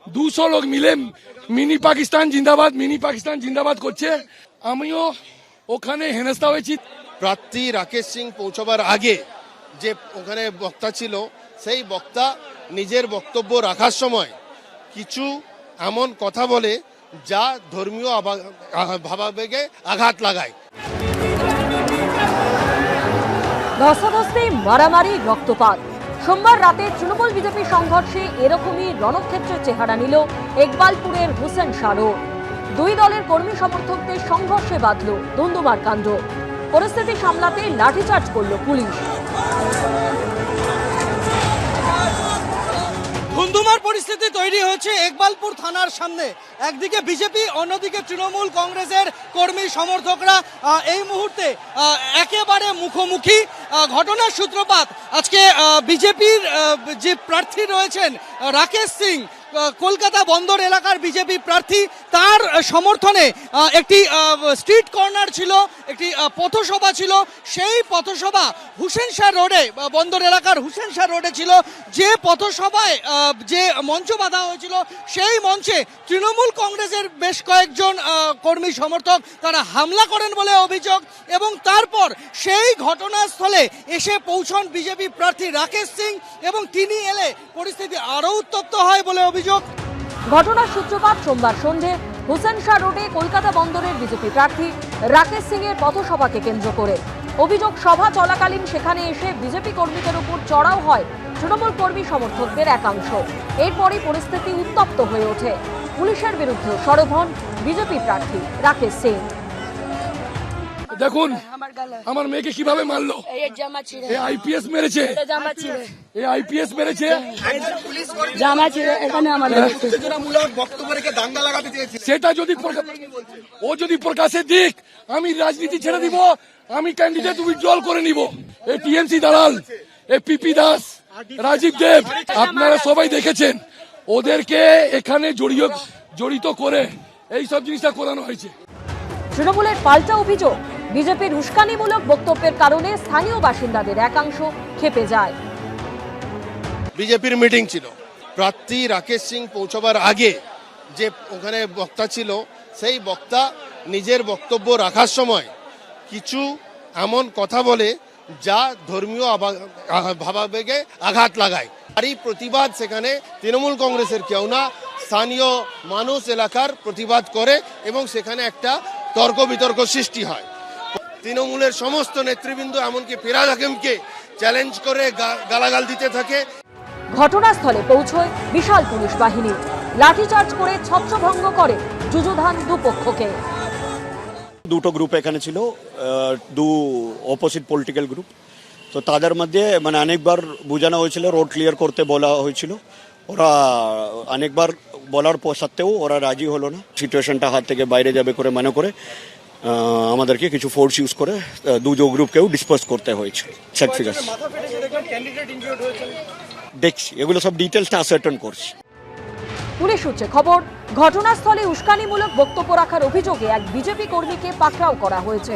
200 লোক মিলে মিনি পাকিস্তান জিন্দাবাদ করছে। আমিও ওখানে হেনস্থা হয়েছি। প্রার্থী রাকেশ সিং পৌঁছবার আগে যে ওখানে বক্তা ছিল, সেই বক্তা নিজের বক্তব্য রাখার সময় কিছু এমন কথা বলে যা ধর্মীয় ভাবাবেগে আঘাত লাগায়। ধস্তাধস্তি, মারামারি, রক্তপাত। সোমবার রাতে তৃণমূল বিজেপি সংঘর্ষে এরকমই রণক্ষেত্রের চেহারা নিল ইকবালপুরের হুসেন শাহ রোড। দুই দলের কর্মী সমর্থকদের সংঘর্ষে বাঁধল ধুন্ধুমার কাণ্ড। পরিস্থিতি সামলাতে লাঠিচার্জ করল পুলিশ। ধুন্ধুমার পরিস্থিতি তৈরি হয়েছে ইকবালপুর থানার সামনে। একদিকে বিজেপি, অন্যদিকে তৃণমূল কংগ্রেসের কর্মী সমর্থকরা এই মুহূর্তে একেবারে মুখোমুখি। ঘটনার সূত্রপাত আজকে বিজেপির যে প্রার্থী রয়েছেন রাকেশ সিং, কলকাতা বন্দর এলাকার বিজেপি প্রার্থী, তার সমর্থনে একটি স্ট্রিট কর্নার ছিল, একটি পথসভা ছিল। সেই পথসভা হুসেন শাহ রোডে, বন্দর এলাকার হুসেন শাহ রোডে ছিল। যে পথসভায় যে মঞ্চ বাঁধা হয়েছিল, সেই মঞ্চে তৃণমূল কংগ্রেসের বেশ কয়েকজন কর্মী সমর্থক তারা হামলা করেন বলে অভিযোগ, এবং তারপর সেই ঘটনাস্থলে এসে পৌঁছন বিজেপি প্রার্থী রাকেশ সিং, এবং তিনি এলে পরিস্থিতি আরও উত্তপ্ত হয় বলে অভিযোগ। ঘটনার সূত্রপাত সোমবার সন্ধে হুসেন শাহ রোডে কলকাতা বন্দরের বিজেপি প্রার্থী রাকেশ সিং এর পথসভাকে কেন্দ্র করে। অভিযোগ, সভা চলাকালীন সেখানে এসে বিজেপি কর্মীদের উপর চড়াও হয় তৃণমূল কর্মী সমর্থকদের একাংশ। এরপরই পরিস্থিতি উত্তপ্ত হয়ে ওঠে। পুলিশের বিরুদ্ধে সরব হন বিজেপি প্রার্থী রাকেশ সিং। দেখুন আমার মেয়েকে কিভাবে মারলো। আইপিএস মেরেছে, আইপিএস মেরেছে। সেটা যদি ও যদি প্রকাশে দিক, আমি রাজনীতি ছেড়ে দিব, আমি ক্যান্ডিডেট উইথড্রল করে নিব। এই টিএমসি দালাল, এই পিপি দাস, রাজীব দেব, আপনারা সবাই দেখেছেন ওদেরকে এখানে জড়িত করে এই সব জিনিসটা করানো হয়েছে। তৃণমূলের পাল্টা অভিযোগ, বিজেপির উস্কানিমূলক বক্তব্যের কারণে স্থানীয় বাসিন্দাদের একাংশ ক্ষেপে যায়। বিজেপির মিটিং ছিল, প্রার্থী রাকেশ সিং পৌঁছবার আগে যে ওখানে বক্তা ছিল, সেই বক্তা নিজের বক্তব্য রাখার সময় কিছু এমন কথা বলে যা ধর্মীয় ভাবাবেগে আঘাত লাগায়। তারই প্রতিবাদ সেখানে তৃণমূল কংগ্রেসের কেউ না, স্থানীয় মানুষ এলাকার প্রতিবাদ করে, এবং সেখানে একটা তর্ক বিতর্ক সৃষ্টি হয়। তৃণমূলের সমস্ত নেতৃবৃন্দ এমনকি ফিরহাদ হাকিমকে চ্যালেঞ্জ করে গালাগাল দিতে থাকে। ঘটনাস্থলে পৌঁছয় বিশাল পুলিশ বাহিনী, লাঠিচার্জ করে ছত্রভঙ্গ করে যুযুধান দুপক্ষকে। দুটো গ্রুপ এখানে ছিল, দু অপোজিট পলিটিক্যাল গ্রুপ। তো তাদের মধ্যে মানে অনেকবার বোঝানো হয়েছিল, রোড ক্লিয়ার করতে বলা হয়েছিল। ওরা অনেকবার বলার সত্ত্বেও ওরা রাজি হলো না। সিচুয়েশনটা হাত থেকে বাইরে যাবে করে মনে করে আমাদেরকে কিছু ফোর্স ইউজ করে দুটো গ্রুপকেও ডিসপার্স করতে হয়েছে। দেখছি এগুলো সব ডিটেলসটা আসার্টেন করছি। পুলিশ সূত্রে খবর, ঘটনাস্থলে উস্কানিমূলক বক্তব্য রাখার অভিযোগে এক বিজেপি কর্মীকে পাকড়াও করা হয়েছে।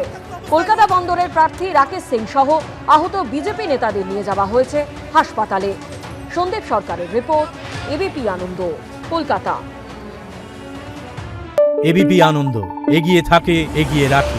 কলকাতা বন্দরের প্রার্থী রাকেশ সিং সহ আহত বিজেপি নেতাদের নিয়ে যাওয়া হয়েছে হাসপাতালে। সন্দীপ সরকারের রিপোর্ট, এবিপি আনন্দ, কলকাতা। এবিপি আনন্দ, এগিয়ে থাকে, এগিয়ে রাখে।